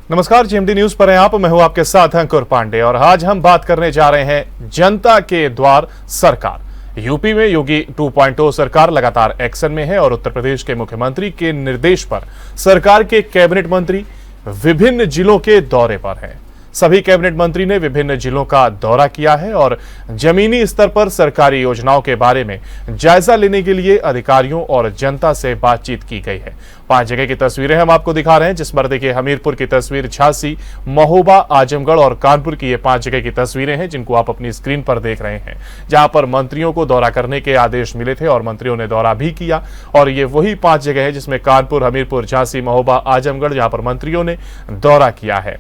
नमस्कार, GMD news पर हैं आप। मैं हूं आपके साथ अंकुर पांडे और आज हम बात करने जा रहे हैं जनता के द्वार सरकार। यूपी में योगी 2.0 सरकार लगातार एक्शन में है और उत्तर प्रदेश के मुख्यमंत्री के निर्देश पर सरकार के कैबिनेट मंत्री विभिन्न जिलों के दौरे पर हैं। सभी कैबिनेट मंत्री ने विभिन्न जिलों का दौरा किया है और जमीनी स्तर पर सरकारी योजनाओं के बारे में जायजा लेने के लिए अधिकारियों और जनता से बातचीत की गई है। 5 जगह की तस्वीरें हम आपको दिखा रहे हैं, जिस पर देखिए हमीरपुर की तस्वीर, झांसी, महोबा, आजमगढ़ और कानपुर की ये 5 जगह की तस्वीरें हैं जिनको आप अपनी स्क्रीन पर देख रहे हैं, जहां पर मंत्रियों को दौरा करने के आदेश मिले थे और मंत्रियों ने दौरा भी किया। और ये वही 5 जगह है जिसमें कानपुर, हमीरपुर, झांसी, महोबा, आजमगढ़, जहां पर मंत्रियों ने दौरा किया है।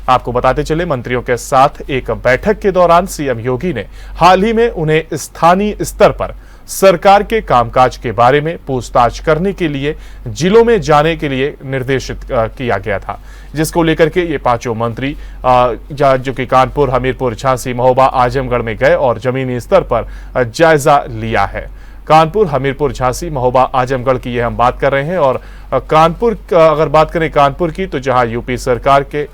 आपको बताते चले, मंत्रियों के साथ एक बैठक के दौरान सीएम योगी ने हाल ही में उन्हें स्थानीय स्तर पर सरकार के कामकाज के बारे में पूछताछ करने के लिए जिलों में जाने के लिए निर्देशित किया गया था, जिसको लेकर के ये 5 मंत्री जो कि कानपुर, हमीरपुर, झांसी, महोबा, आजमगढ़ में गए और जमीनी स्तर पर जायजा लिया है। कानपुर, हमीरपुर, झांसी, महोबा, आजमगढ़ की ये हम बात कर रहे हैं। और कानपुर, अगर बात करें कानपुर की, तो जहां यूपी सरकार के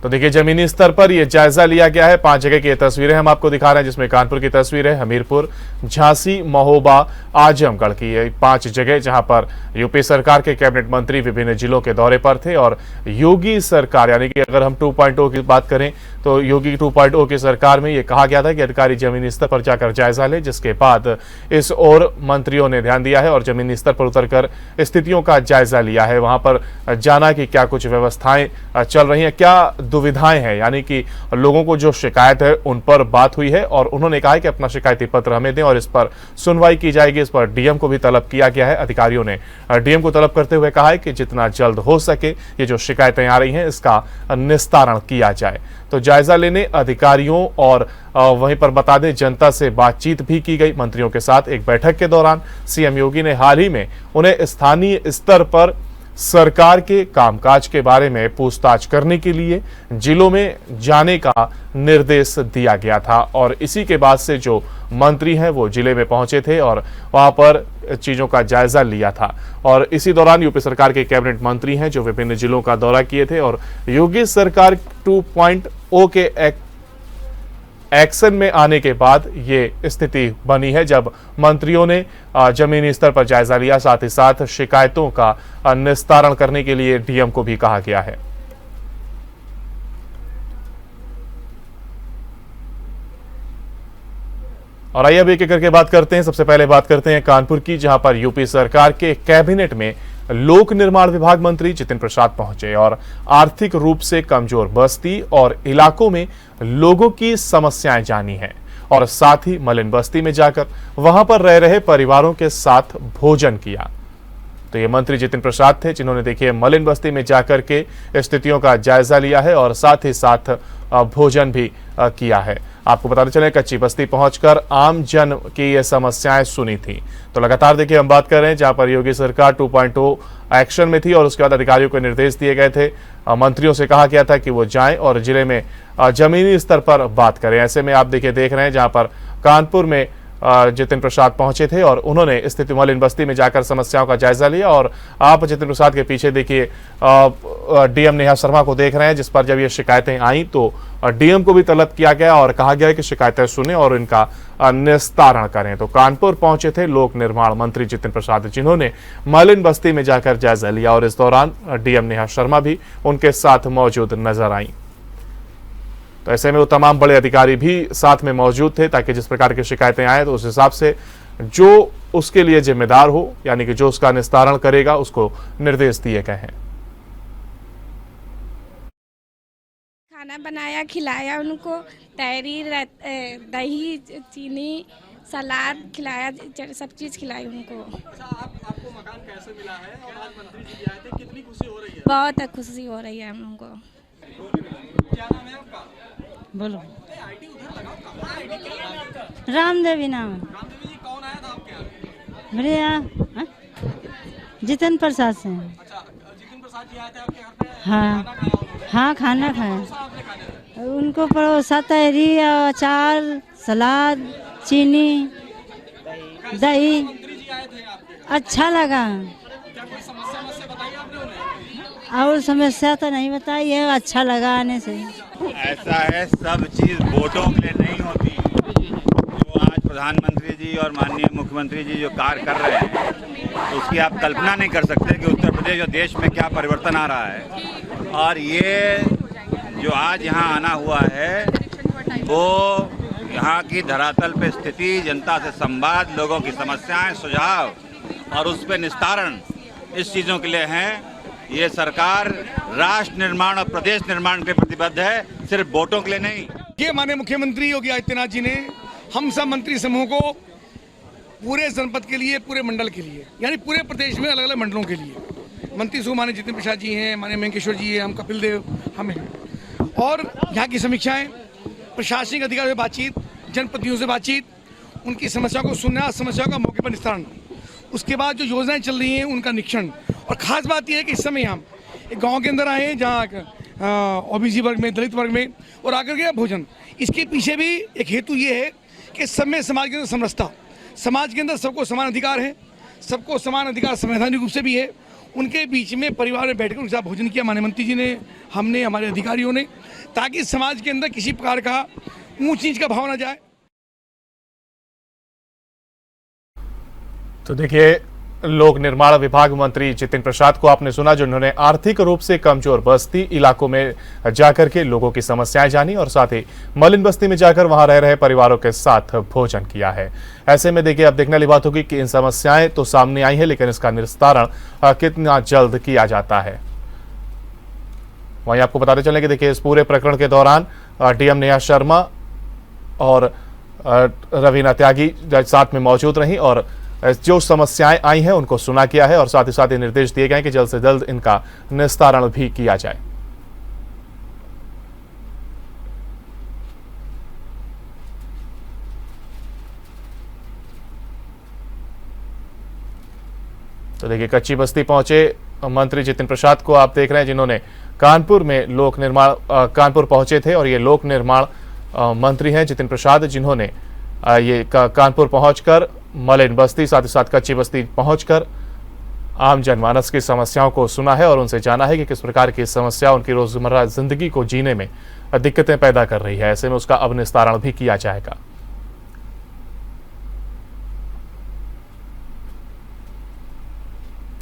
तो देखिए जमीनी स्तर पर यह जायजा लिया गया है। 5 जगह की तस्वीरें हम आपको दिखा रहे हैं, जिसमें कानपुर की तस्वीर है, हमीरपुर, झांसी, महोबा, आजमगढ़ की ये 5 जगह जहां पर यूपी सरकार के कैबिनेट मंत्री विभिन्न जिलों के दौरे पर थे। और योगी सरकार, यानी कि अगर हम 2.0 की बात करें तो योगी 2.0 की सरकार में यह कहा गया था कि अधिकारी जमीनी स्तर पर जाकर जायजा ले, जिसके बाद इस ओर मंत्रियों ने ध्यान दिया है और जमीनी स्तर पर उतरकर स्थितियों का जायजा लिया है। वहां पर जाना कि क्या कुछ व्यवस्थाएं चल रही हैं, क्या दुविधाएं हैं, यानी कि लोगों को जो शिकायत है उन पर बात हुई है और उन्होंने कहा है कि अपना शिकायती पत्र हमें दें और इस पर सुनवाई की जाएगी। इस पर डीएम को भी तलब किया गया है। अधिकारियों ने डीएम को तलब करते हुए कहा है कि जितना जल्द हो सके ये जो शिकायतें आ रही हैं इसका निस्तारण किया जाए। तो जायजा लेने अधिकारियों और वहीं पर बता दें जनता से बातचीत भी की गई मंत्रियों के साथ। एक बैठक के दौरान सीएम योगी ने हाल ही में उन्हें स्थानीय स्तर पर सरकार के कामकाज के बारे में पूछताछ करने के लिए जिलों में जाने का निर्देश दिया गया था और इसी के बाद से जो मंत्री हैं वो जिले में पहुंचे थे और वहां पर चीजों का जायजा लिया था। और इसी दौरान यूपी सरकार के कैबिनेट मंत्री हैं जो विभिन्न जिलों का दौरा किए थे और योगी सरकार 2.0 के एक्शन में आने के बाद ये स्थिति बनी है, जब मंत्रियों ने जमीनी स्तर पर जायजा लिया। साथ ही साथ शिकायतों का निस्तारण करने के लिए डीएम को भी कहा गया है। और आइए अब एक एक करके बात करते हैं। सबसे पहले बात करते हैं कानपुर की, जहां पर यूपी सरकार के कैबिनेट में लोक निर्माण विभाग मंत्री जितिन प्रसाद पहुंचे और आर्थिक रूप से कमजोर बस्ती और इलाकों में लोगों की समस्याएं जानी हैं और साथ ही मलिन बस्ती में जाकर वहां पर रह रहे परिवारों के साथ भोजन किया। तो ये मंत्री जितिन प्रसाद थे जिन्होंने देखिए मलिन बस्ती में जाकर के स्थितियों का जायजा लिया है और साथ ही साथ भोजन भी किया है। आपको बताते चले, कच्ची बस्ती पहुंचकर आम जन की ये समस्याएं सुनी थी। तो लगातार देखिए हम बात कर रहे हैं जहां पर योगी सरकार 2.0 एक्शन में थी और उसके बाद अधिकारियों को निर्देश दिए गए थे। मंत्रियों से कहा गया था कि वो जाएं और जिले में जमीनी स्तर पर बात करें। ऐसे में आप देखिए देख रहे हैं जहां पर कानपुर में जितिन प्रसाद पहुंचे थे और उन्होंने स्थिति मलिन बस्ती में जाकर समस्याओं का जायजा लिया। और आप जितिन प्रसाद के पीछे देखिए डीएम नेहा शर्मा को देख रहे हैं, जिस पर जब ये शिकायतें आई तो डीएम को भी तलब किया गया और कहा गया कि शिकायतें सुने और इनका निस्तारण करें। तो कानपुर पहुंचे थे लोक निर्माण मंत्री जितिन प्रसाद, जिन्होंने मलिन बस्ती में जाकर जायजा लिया और इस दौरान डीएम नेहा शर्मा भी उनके साथ मौजूद नजर आई। तो ऐसे में वो तमाम बड़े अधिकारी भी साथ में मौजूद थे ताकि जिस प्रकार की शिकायतें आए तो उस हिसाब से जो उसके लिए जिम्मेदार हो, यानी कि जो उसका निस्तारण करेगा, उसको निर्देश दिए गए हैं। खाना बनाया, खिलाया उनको, तहरी, दही, चीनी, सलाद खिलाया, सब चीज खिलाई उनको। अच्छा, आपको मकान कैसे मिला है और आज मंत्री जी भी आए थे, कितनी खुशी हो रही है? बहुत खुशी हो रही है हम लोगों को। क्या नाम है आपका? बोलो। आईडी उधर लगाओ, कहाँ आईडी? क्या नाम है आपका? रामदेवी नाम। रामदेवी जी, कौन आया था आपके यहाँ? मेरे यहाँ जितिन प्रसाद से। अच्छा, जितिन प्रसाद जी आए थे आपके घर पे? हाँ खाना खाया उन्होंने? हाँ, खाना खाया। आपने खाने में? उनको परोसा तहरी, अचार, सलाद, चीनी, दही। मंत्री जी आए थे आपके? अच्छा लगा। क्या कोई समस्या और समस्या तो नहीं बताई है, अच्छा लगा आने से। ऐसा है, सब चीज़ वोटों के लिए नहीं होती। जो आज प्रधानमंत्री जी और माननीय मुख्यमंत्री जी जो कार्य कर रहे हैं, तो उसकी आप कल्पना नहीं कर सकते कि उत्तर प्रदेश और देश में क्या परिवर्तन आ रहा है। और ये जो आज यहाँ आना हुआ है, वो यहाँ की धरातल पे स्थिति, जनता से संवाद, लोगों की समस्याएं, सुझाव और उस पर निस्तारण, इस चीज़ों के लिए हैं। ये सरकार राष्ट्र निर्माण और प्रदेश निर्माण के प्रतिबद्ध है, सिर्फ वोटों के लिए नहीं। ये माननीय मुख्यमंत्री योगी आदित्यनाथ जी ने हम सब मंत्री समूह को पूरे जनपद के लिए, पूरे मंडल के लिए, यानी पूरे प्रदेश में अलग अलग मंडलों के लिए मंत्री समूह माननीय जितेंद्र प्रसाद जी हैं, माननीय मंकेश्वर जी हैं, हम कपिल देव, हम हैं। और यहाँ की समीक्षाएं, प्रशासनिक अधिकारियों से बातचीत, जनप्रतिनिधियों से बातचीत, उनकी समस्याओं को सुनना, समस्याओं का मौके पर निस्तारण, उसके बाद जो योजनाएं चल रही हैं उनका निरीक्षण। और ख़ास बात यह है कि इस समय हम एक गांव के अंदर आए हैं जहाँ ओबीसी वर्ग में, दलित वर्ग में, और आकर के भोजन। इसके पीछे भी एक हेतु ये है कि सब में समाज के अंदर समरसता, समाज के अंदर सबको समान अधिकार है, सबको समान अधिकार संवैधानिक रूप से भी है। उनके बीच में परिवार में बैठकर उनके साथ भोजन किया माननीय मंत्री जी ने, हमने, हमारे अधिकारियों ने, ताकि समाज के अंदर किसी प्रकार का ऊंच नीच का भाव ना जाए। तो देखिए, लोक निर्माण विभाग मंत्री जितेंद्र प्रसाद को आपने सुना, जिन्होंने आर्थिक रूप से कमजोर बस्ती इलाकों में जाकर के लोगों की समस्याएं जानी और साथ ही मलिन बस्ती में जाकर वहां रह रहे परिवारों के साथ भोजन किया है। ऐसे में देखिए, अब देखने वाली बात होगी कि इन समस्याएं तो सामने आई है, लेकिन इसका निस्तारण कितना जल्द किया जाता है। वहीं आपको बताते चलें कि देखिए, इस पूरे प्रकरण के दौरान डीएम नेहा शर्मा और रवीना त्यागी साथ में मौजूद रहीं और जो समस्याएं आई हैं उनको सुना किया है और साथ ही साथ ये निर्देश दिए गए कि जल्द से जल्द इनका निस्तारण भी किया जाए। तो देखिए, कच्ची बस्ती पहुंचे मंत्री जितेंद्र प्रसाद को आप देख रहे हैं, जिन्होंने कानपुर में लोक निर्माण कानपुर पहुंचे थे। और ये लोक निर्माण मंत्री हैं जितेंद्र प्रसाद, जिन्होंने ये कानपुर पहुंचकर मलिन बस्ती, साथ ही साथ कच्ची बस्ती पहुंचकर आम जनमानस की समस्याओं को सुना है और उनसे जाना है कि किस प्रकार की समस्या उनकी रोजमर्रा जिंदगी को जीने में दिक्कतें पैदा कर रही है। ऐसे में उसका अब निस्तारण भी किया जाएगा।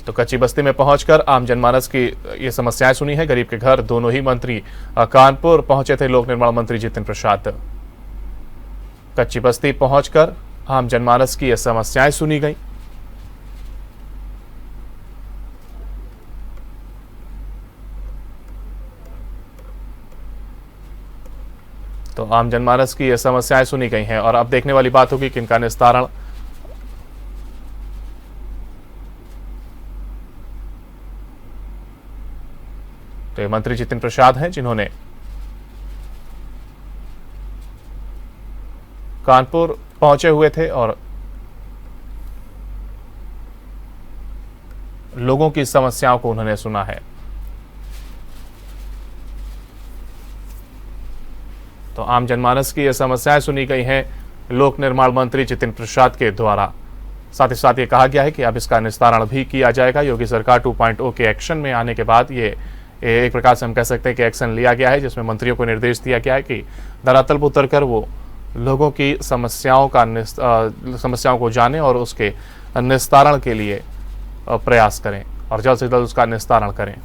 तो कच्ची बस्ती में पहुंचकर आम जनमानस की ये समस्याएं सुनी है। गरीब के घर दोनों ही मंत्री कानपुर पहुंचे थे लोक निर्माण मंत्री जितेंद्र प्रसाद। कच्ची बस्ती पहुंचकर आम जनमानस की ये समस्याएं सुनी गई। तो आम जनमानस की ये समस्याएं सुनी गई हैं और अब देखने वाली बात होगी कि इनका निस्तारण तो ये मंत्री जितेंद्र प्रसाद हैं, जिन्होंने कानपुर पहुंचे हुए थे और लोगों की समस्याओं को उन्होंने सुना है। तो आम जनमानस की ये समस्याएं सुनी गई हैं लोक निर्माण मंत्री जितेंद्र प्रसाद के द्वारा। साथ ही साथ ये कहा गया है कि अब इसका निस्तारण भी किया जाएगा। योगी सरकार 2.0 के एक्शन में आने के बाद ये एक प्रकार से हम कह सकते हैं कि एक्शन लिया गया है, जिसमें मंत्रियों को निर्देश दिया गया है कि धरातल पर उतरकर वो लोगों की समस्याओं को जानें और उसके निस्तारण के लिए प्रयास करें और जल्द से जल्द उसका निस्तारण करें।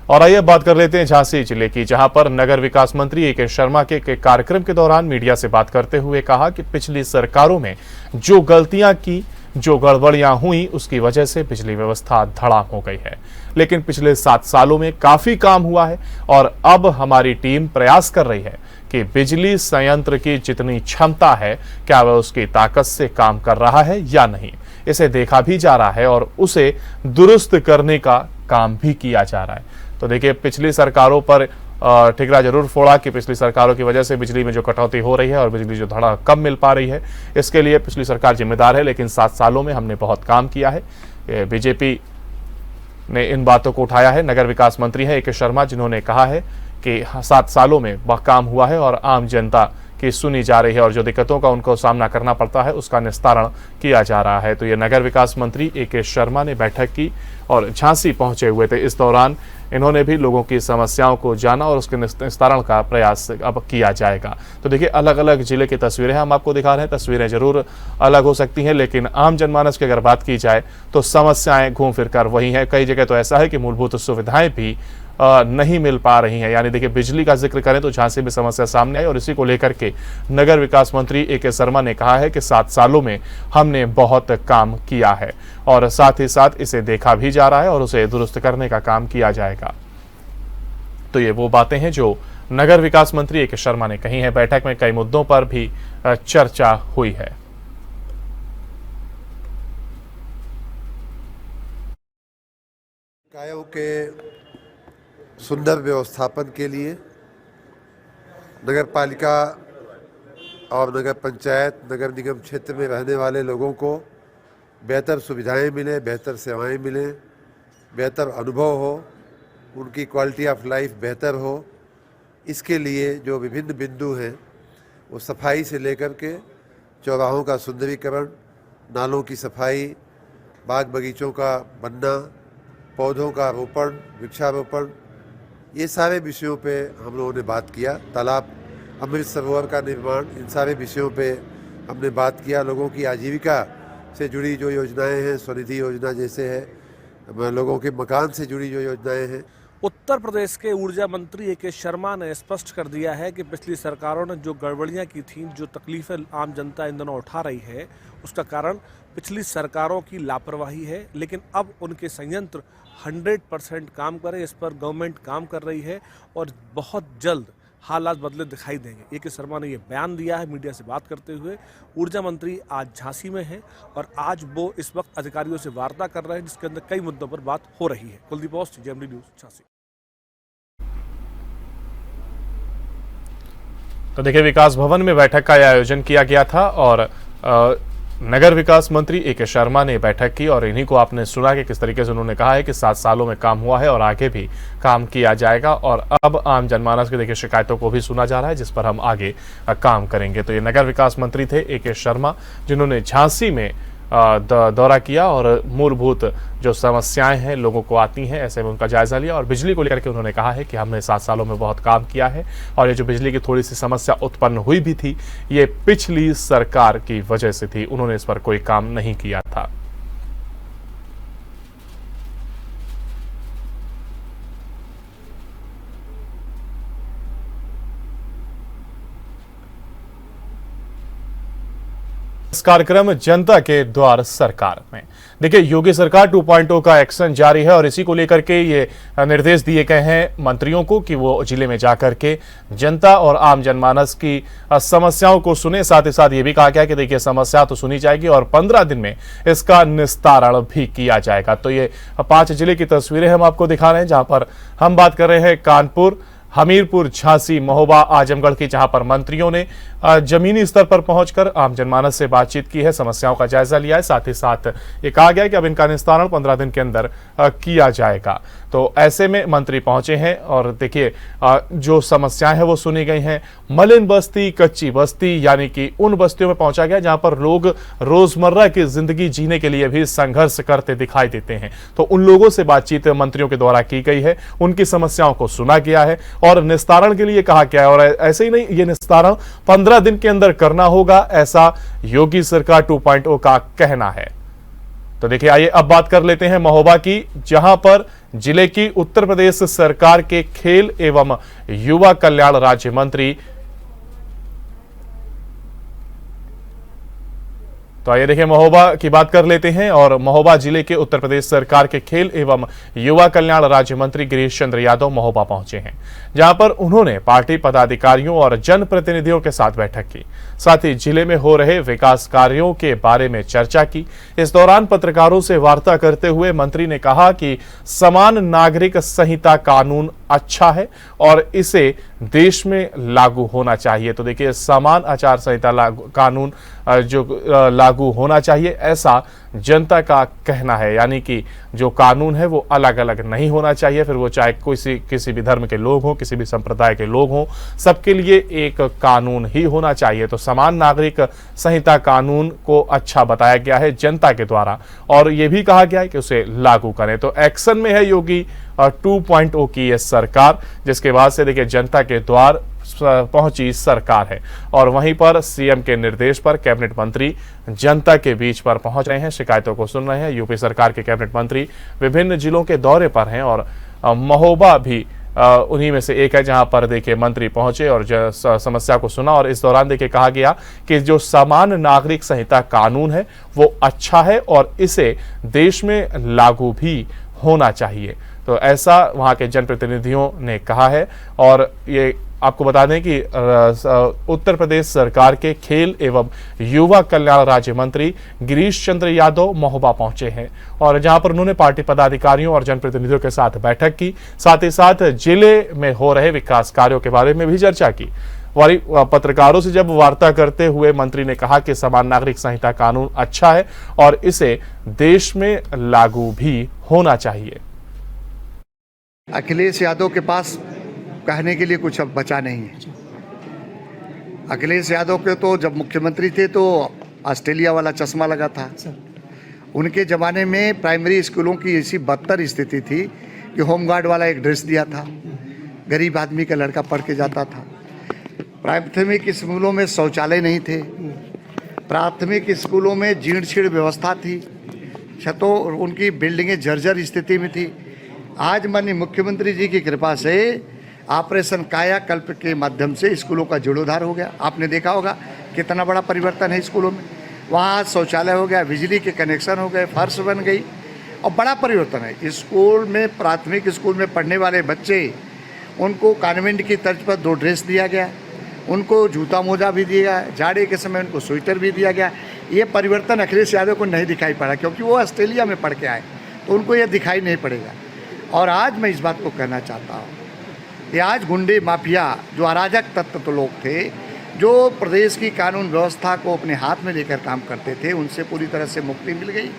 और आइए बात कर लेते हैं झांसी जिले की, जहां पर नगर विकास मंत्री ए.के. शर्मा के कार्यक्रम के दौरान मीडिया से बात करते हुए कहा कि पिछली सरकारों में जो गलतियां की, जो गड़बड़ियां हुई, उसकी वजह से बिजली व्यवस्था धड़ाम हो गई है। लेकिन पिछले 7 सालों में काफी काम हुआ है और अब हमारी टीम प्रयास कर रही है कि बिजली संयंत्र की जितनी क्षमता है, क्या वह उसकी ताकत से काम कर रहा है या नहीं, इसे देखा भी जा रहा है और उसे दुरुस्त करने का काम भी किया जा रहा है। तो देखिए, पिछली सरकारों पर ठिकरा जरूर फोड़ा कि पिछली सरकारों की वजह से बिजली में जो कटौती हो रही है और बिजली जो धड़ा कम मिल पा रही है, इसके लिए पिछली सरकार जिम्मेदार है। लेकिन 7 सालों में हमने बहुत काम किया है। बीजेपी ने इन बातों को उठाया है। नगर विकास मंत्री है ए.के. शर्मा, जिन्होंने कहा है कि 7 सालों में काम हुआ है और आम जनता की सुनी जा रही है और जो दिक्कतों का उनको सामना करना पड़ता है उसका निस्तारण किया जा रहा है। तो ये नगर विकास मंत्री ए.के. शर्मा ने बैठक की और झांसी पहुंचे हुए थे। इस दौरान इन्होंने भी लोगों की समस्याओं को जाना और उसके निस्तारण का प्रयास अब किया जाएगा। तो देखिए, अलग अलग जिले की तस्वीरें हम आपको दिखा रहे हैं। तस्वीरें जरूर अलग हो सकती हैं, लेकिन आम जनमानस की अगर बात की जाए तो समस्याएं घूम फिर कर वही हैं। कई जगह तो ऐसा है कि मूलभूत सुविधाएं भी नहीं मिल पा रही हैं। यानी देखिए, बिजली का जिक्र करें तो झांसी में समस्या सामने आई और इसी को लेकर के नगर विकास मंत्री ए.के. शर्मा ने कहा है कि 7 सालों में हमने बहुत काम किया है और साथ ही साथ इसे देखा भी जा रहा है और उसे दुरुस्त करने का काम किया जाएगा। तो ये वो बातें हैं जो नगर विकास मंत्री ए.के. शर्मा ने कही हैं। बैठक में कई मुद्दों पर भी चर्चा हुई है। निकायों के सुंदर व्यवस्थापन के लिए नगर पालिका और नगर पंचायत, नगर निगम क्षेत्र में रहने वाले लोगों को बेहतर सुविधाएं मिलें, बेहतर सेवाएं मिलें, बेहतर अनुभव हो, उनकी क्वालिटी ऑफ लाइफ बेहतर हो, इसके लिए जो विभिन्न बिंदु हैं वो सफाई से लेकर के चौराहों का सुंदरीकरण, नालों की सफाई, बाग बगीचों का बनना, पौधों का रोपण, वृक्षारोपण, ये सारे विषयों पे हम लोगों ने बात किया। तालाब, अमृत सरोवर का निर्माण, इन सारे विषयों पे हमने बात किया। लोगों की आजीविका से जुड़ी जो योजनाएं हैं, स्वनिधि योजना जैसे है, लोगों के मकान से जुड़ी जो योजनाएं हैं। उत्तर प्रदेश के ऊर्जा मंत्री ए.के. शर्मा ने स्पष्ट कर दिया है कि पिछली सरकारों ने जो गड़बड़ियां की थीं, जो तकलीफें आम जनता इन दिनों उठा रही है, उसका कारण पिछली सरकारों की लापरवाही है। लेकिन अब उनके संयंत्र 100% काम करें, इस पर गवर्नमेंट काम कर रही है और बहुत जल्द हालात बदले दिखाई देंगे। ए.के. शर्मा ने ये बयान दिया है मीडिया से बात करते हुए। ऊर्जा मंत्री आज झांसी में हैं और आज वो इस वक्त अधिकारियों से वार्ता कर रहे हैं, जिसके अंदर कई मुद्दों पर बात हो रही है। कुलदीप औस, जेएमडी न्यूज़, झांसी। तो देखिए, विकास भवन में बैठक का आयोजन किया गया था और नगर विकास मंत्री ए.के. शर्मा ने बैठक की और इन्हीं को आपने सुना कि किस तरीके से उन्होंने कहा है कि 7 सालों में काम हुआ है और आगे भी काम किया जाएगा और अब आम जनमानस की देखिए शिकायतों को भी सुना जा रहा है, जिस पर हम आगे काम करेंगे। तो ये नगर विकास मंत्री थे ए.के. शर्मा, जिन्होंने झांसी में दौरा किया और मूलभूत जो समस्याएं हैं लोगों को आती हैं, ऐसे में उनका जायजा लिया और बिजली को लेकर के उन्होंने कहा है कि हमने 7 सालों में बहुत काम किया है और ये जो बिजली की थोड़ी सी समस्या उत्पन्न हुई भी थी, ये पिछली सरकार की वजह से थी, उन्होंने इस पर कोई काम नहीं किया था। इस कार्यक्रम जनता के द्वार सरकार में देखिए, योगी सरकार 2.0 का एक्शन जारी है और इसी को लेकर के ये निर्देश दिए गए हैं मंत्रियों को कि वो जिले में जाकर के जनता और आम जनमानस की समस्याओं को सुने। साथ ही साथ ये भी कहा गया कि देखिए, समस्या तो सुनी जाएगी और 15 दिन में इसका निस्तारण भी किया जाएगा। तो ये 5 जिले की तस्वीरें हम आपको दिखा रहे हैं, जहां पर हम बात कर रहे हैं कानपुर, हमीरपुर, झांसी, महोबा, आजमगढ़ की, जहां पर मंत्रियों ने जमीनी स्तर पर पहुंचकर आम जनमानस से बातचीत की है, समस्याओं का जायजा लिया है। साथ ही साथ ये कहा गया है कि अब इनका निस्तारण 15 दिन के अंदर किया जाएगा। तो ऐसे में मंत्री पहुंचे हैं और देखिए, जो समस्याएं हैं वो सुनी गई हैं। मलिन बस्ती, कच्ची बस्ती, यानी कि उन बस्तियों में पहुंचा गया जहां पर लोग रोजमर्रा की जिंदगी जीने के लिए भी संघर्ष करते दिखाई देते हैं। तो उन लोगों से बातचीत मंत्रियों के द्वारा की गई है, उनकी समस्याओं को सुना गया है और निस्तारण के लिए कहा गया है। और ऐसे ही नहीं, ये निस्तारण 15 दिन के अंदर करना होगा, ऐसा योगी सरकार 2.0 का कहना है। तो देखिए, आइए अब बात कर लेते हैं महोबा की, जहां पर जिले की उत्तर प्रदेश सरकार के खेल एवं युवा कल्याण राज्य मंत्री, तो आइए देखिए महोबा की बात कर लेते हैं और महोबा जिले के उत्तर प्रदेश सरकार के खेल एवं युवा कल्याण राज्य मंत्री गिरीश चंद्र यादव महोबा पहुंचे हैं, जहां पर उन्होंने पार्टी पदाधिकारियों और जनप्रतिनिधियों के साथ बैठक की। साथ ही जिले में हो रहे विकास कार्यों के बारे में चर्चा की। इस दौरान पत्रकारों से वार्ता करते हुए मंत्री ने कहा कि समान नागरिक संहिता कानून अच्छा है और इसे देश में लागू होना चाहिए। तो देखिए, समान आचार संहिता कानून जो लागू होना चाहिए, ऐसा जनता का कहना है। यानी कि जो कानून है वो अलग अलग नहीं होना चाहिए, फिर वो चाहे किसी भी धर्म के लोग हों, किसी भी संप्रदाय के लोग हों, सबके लिए एक कानून ही होना चाहिए। तो समान नागरिक संहिता कानून को अच्छा बताया गया है जनता के द्वारा और ये भी कहा गया है कि उसे लागू करें। तो एक्शन में है योगी 2.0 की ये सरकार, जिसके बाद से देखिए जनता के द्वार पहुंची सरकार है और वहीं पर सीएम के निर्देश पर कैबिनेट मंत्री जनता के बीच पर पहुंच रहे हैं, शिकायतों को सुन रहे हैं। यूपी सरकार के कैबिनेट मंत्री विभिन्न जिलों के दौरे पर हैं और महोबा भी उन्हीं में से एक है, जहां पर देखिए मंत्री पहुंचे और समस्या को सुना और इस दौरान देखिए कहा गया कि जो समान नागरिक संहिता कानून है वो अच्छा है और इसे देश में लागू भी होना चाहिए। तो ऐसा वहां के जनप्रतिनिधियों ने कहा है और ये आपको बता दें कि उत्तर प्रदेश सरकार के खेल एवं युवा कल्याण राज्य मंत्री गिरीश चंद्र यादव महोबा पहुंचे हैं और जहां पर उन्होंने पार्टी पदाधिकारियों और जनप्रतिनिधियों के साथ बैठक की, साथ ही साथ जिले में हो रहे विकास कार्यों के बारे में भी चर्चा की। पत्रकारों से जब वार्ता करते हुए मंत्री ने कहा कि समान नागरिक संहिता कानून अच्छा है और इसे देश में लागू भी होना चाहिए। अखिलेश यादव के पास कहने के लिए कुछ अब बचा नहीं है। अखिलेश यादव के तो जब मुख्यमंत्री थे तो ऑस्ट्रेलिया वाला चश्मा लगा था। उनके ज़माने में प्राइमरी स्कूलों की ऐसी बदतर स्थिति थी कि होमगार्ड वाला एक ड्रेस दिया था, गरीब आदमी का लड़का पढ़ के जाता था। प्राथमिक स्कूलों में शौचालय नहीं थे, प्राथमिक स्कूलों में जीर्ण शीर्ण व्यवस्था थी, छतों उनकी बिल्डिंगें जर्जर स्थिति में थी। आज माननीय मुख्यमंत्री जी की कृपा से ऑपरेशन कायाकल्प के माध्यम से स्कूलों का जीर्णोद्धार हो गया। आपने देखा होगा कितना बड़ा परिवर्तन है स्कूलों में। वहाँ शौचालय हो गया, बिजली के कनेक्शन हो गए, फर्श बन गई और बड़ा परिवर्तन है। स्कूल में, प्राथमिक स्कूल में पढ़ने वाले बच्चे, उनको कॉन्वेंट की तर्ज पर 2 ड्रेस दिया गया, उनको जूता मोजा भी दिया गया, जाड़े के समय उनको स्वेटर भी दिया गया। ये परिवर्तन अखिलेश यादव को नहीं दिखाई पड़ा क्योंकि वो ऑस्ट्रेलिया में पढ़ के आए, तो उनको ये दिखाई नहीं पड़ेगा। और आज मैं इस बात को कहना चाहता हूँ कि आज गुंडे माफिया जो अराजक तत्व तो लोग थे, जो प्रदेश की कानून व्यवस्था को अपने हाथ में लेकर काम करते थे, उनसे पूरी तरह से मुक्ति मिल गई।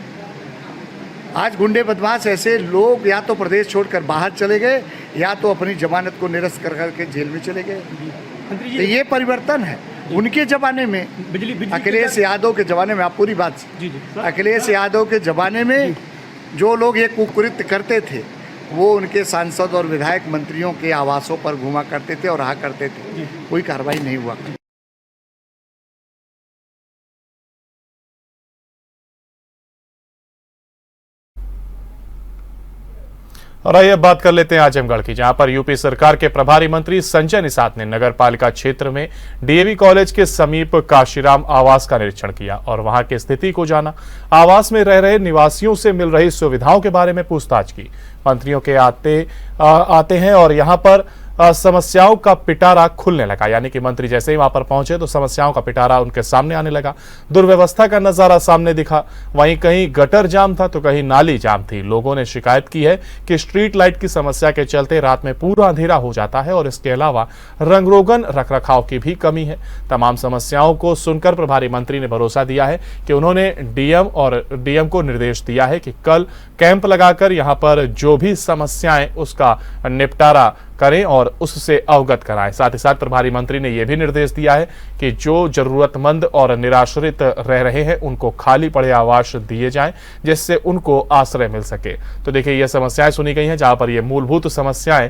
आज गुंडे बदमाश ऐसे लोग या तो प्रदेश छोड़कर बाहर चले गए या तो अपनी जमानत को निरस्त कर करके जेल में चले गए। तो ये परिवर्तन है। उनके ज़माने में, अखिलेश यादव के ज़माने में, आप पूरी बात, अखिलेश यादव के ज़माने में जो लोग ये कुकृत्य करते थे वो उनके सांसद और विधायक मंत्रियों के आवासों पर घुमा करते थे और रहा करते थे, कोई कार्रवाई नहीं हुआ। और आइए बात कर लेते हैं आजमगढ़ की, जहां पर यूपी सरकार के प्रभारी मंत्री संजय निषाद ने नगर पालिका क्षेत्र में डीएवी कॉलेज के समीप काशीराम आवास का निरीक्षण किया और वहां की स्थिति को जाना। आवास में रह रहे निवासियों से मिल रही सुविधाओं के बारे में पूछताछ की। मंत्रियों के आते हैं और यहां पर समस्याओं का पिटारा खुलने लगा। यानी कि मंत्री जैसे ही वहां पर पहुंचे तो समस्याओं का पिटारा उनके सामने आने लगा। दुर्व्यवस्था का नजारा सामने दिखा। वहीं कहीं गटर जाम था तो कहीं नाली जाम थी। लोगों ने शिकायत की है कि स्ट्रीट लाइट की समस्या के चलते रात में पूरा अंधेरा हो जाता है और इसके अलावा रंगरोगन रखरखाव की भी कमी है। तमाम समस्याओं को सुनकर प्रभारी मंत्री ने भरोसा दिया है कि उन्होंने डीएम को निर्देश दिया है कि कल कैंप लगाकर यहां पर जो भी समस्याएं उसका निपटारा करें और उससे अवगत कराएं। साथ ही साथ प्रभारी मंत्री ने यह भी निर्देश दिया है कि जो जरूरतमंद और निराश्रित रह रहे हैं उनको खाली पड़े आवास दिए जाएं, जिससे उनको आश्रय मिल सके। तो देखिए, यह समस्याएं सुनी गई हैं, जहां पर ये मूलभूत समस्याएं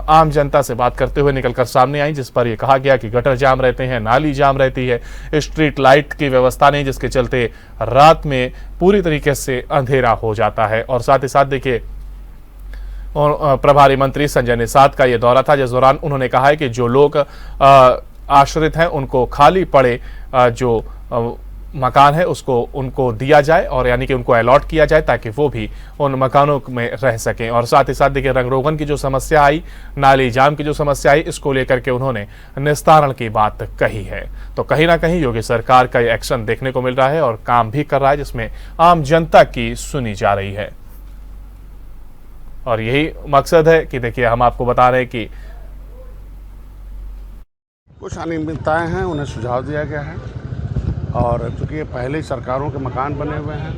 आम जनता से बात करते हुए निकलकर सामने आई, जिस पर यह कहा गया कि गटर जाम रहते हैं, नाली जाम रहती है, स्ट्रीट लाइट की व्यवस्था नहीं, जिसके चलते रात में पूरी तरीके से अंधेरा हो जाता है। और साथ ही साथ देखिए, प्रभारी मंत्री संजय निषाद का यह दौरा था, जिस दौरान उन्होंने कहा है कि जो लोग आश्रित हैं उनको खाली पड़े जो मकान है उसको उनको दिया जाए और यानी कि उनको अलॉट किया जाए ताकि वो भी उन मकानों में रह सकें। और साथ ही साथ देखिए, रंगरोगन की जो समस्या आई, नाली जाम की जो समस्या आई, इसको लेकर के उन्होंने निस्तारण की बात कही है। तो कहीं ना कहीं योगी सरकार का ये एक्शन देखने को मिल रहा है और काम भी कर रहा है, जिसमें आम जनता की सुनी जा रही है। और यही मकसद है कि देखिए हम आपको बता रहे हैं कि कुछ अनियमितताएं हैं, उन्हें सुझाव दिया गया है और चूंकि ये पहले ही सरकारों के मकान बने हुए हैं,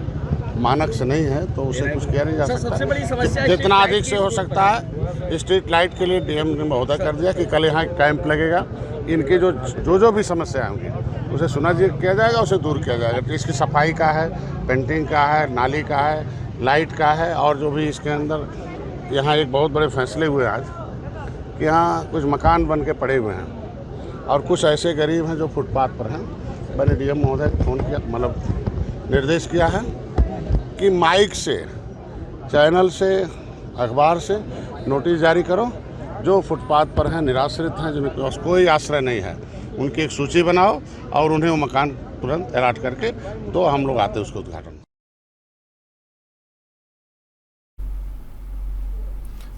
मानक से नहीं है तो उसे कुछ किया नहीं जा सकता। सबसे बड़ी समस्या जितना अधिक से हो सकता है स्ट्रीट लाइट के लिए डीएम ने महोदय कर दिया कि कल यहाँ कैंप लगेगा, इनकी जो भी समस्याएं होंगी उसे सुना किया जाएगा, उसे दूर किया जाएगा। तो इसकी सफाई का है, पेंटिंग का है, नाली का है, लाइट का है और जो भी इसके अंदर यहाँ एक बहुत बड़े फैसले हुए आज कि यहाँ कुछ मकान बन के पड़े हुए हैं और कुछ ऐसे गरीब हैं जो फुटपाथ पर हैं। मैंने डीएम महोदय को फ़ोन किया, मतलब निर्देश किया है कि माइक से, चैनल से, अखबार से नोटिस जारी करो, जो फुटपाथ पर हैं, निराश्रित हैं, जिनके पास कोई आश्रय नहीं है, उनकी एक सूची बनाओ और उन्हें वो मकान तुरंत अलॉट करके तो हम लोग आते हैं उसको उद्घाटन।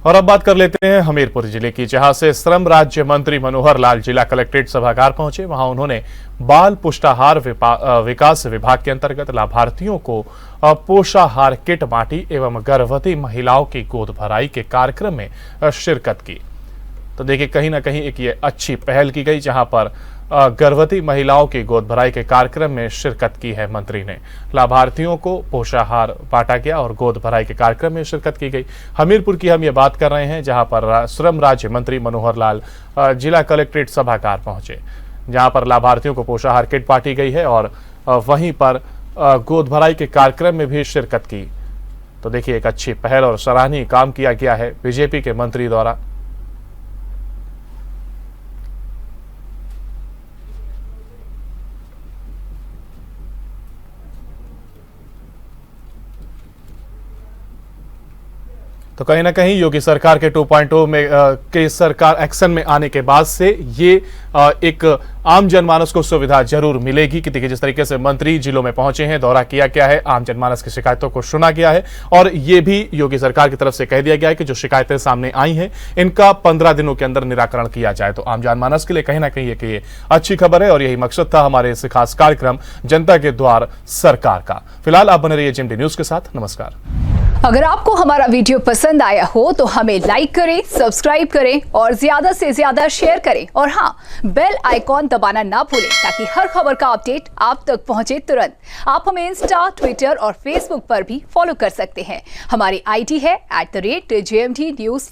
और अब बात कर लेते हैं हमीरपुर जिले की, जहां से श्रम राज्य मंत्री मनोहर लाल जिला कलेक्ट्रेट सभागार पहुंचे। वहां उन्होंने बाल पुष्टाहार विकास विभाग के अंतर्गत लाभार्थियों को पोषाहार किट बांटी एवं गर्भवती महिलाओं की गोद भराई के कार्यक्रम में शिरकत की। तो देखिए कहीं ना कहीं एक ये अच्छी पहल की गई, जहां पर गर्भवती महिलाओं की गोद भराई के कार्यक्रम में शिरकत की है मंत्री ने। लाभार्थियों को पोषाहार बांटा गया और गोद भराई के कार्यक्रम में शिरकत की गई। हमीरपुर की हम ये बात कर रहे हैं, जहां पर श्रम राज्य मंत्री मनोहर लाल जिला कलेक्ट्रेट सभागार पहुंचे, जहां पर लाभार्थियों को पोषाहार किट बांटी गई है और वहीं पर गोद भराई के कार्यक्रम में भी शिरकत की। तो देखिए एक अच्छी पहल और सराहनीय काम किया गया है बीजेपी के मंत्री द्वारा। तो कहीं ना कहीं योगी सरकार के 2.0 में के सरकार एक्शन में आने के बाद से ये एक आम जनमानस को सुविधा जरूर मिलेगी कि देखिए जिस तरीके से मंत्री जिलों में पहुंचे हैं, दौरा किया गया है, आम जनमानस की शिकायतों को सुना गया है और ये भी योगी सरकार की तरफ से कह दिया गया है कि जो शिकायतें सामने आई हैं इनका 15 दिनों के अंदर निराकरण किया जाए। तो आम जनमानस के लिए कहीं ना कहीं ये अच्छी खबर है और यही मकसद था हमारे इस खास कार्यक्रम जनता के द्वार सरकार का। फिलहाल आप बने रहिए जेएमडी न्यूज के साथ। नमस्कार। अगर आपको हमारा वीडियो पसंद आया हो तो हमें लाइक करें, सब्सक्राइब करें और ज्यादा से ज्यादा शेयर करें और हाँ, बेल आइकॉन दबाना ना भूलें ताकि हर खबर का अपडेट आप तक पहुंचे तुरंत। आप हमें इंस्टा, ट्विटर और फेसबुक पर भी फॉलो कर सकते हैं। हमारी आईडी है @JMD News।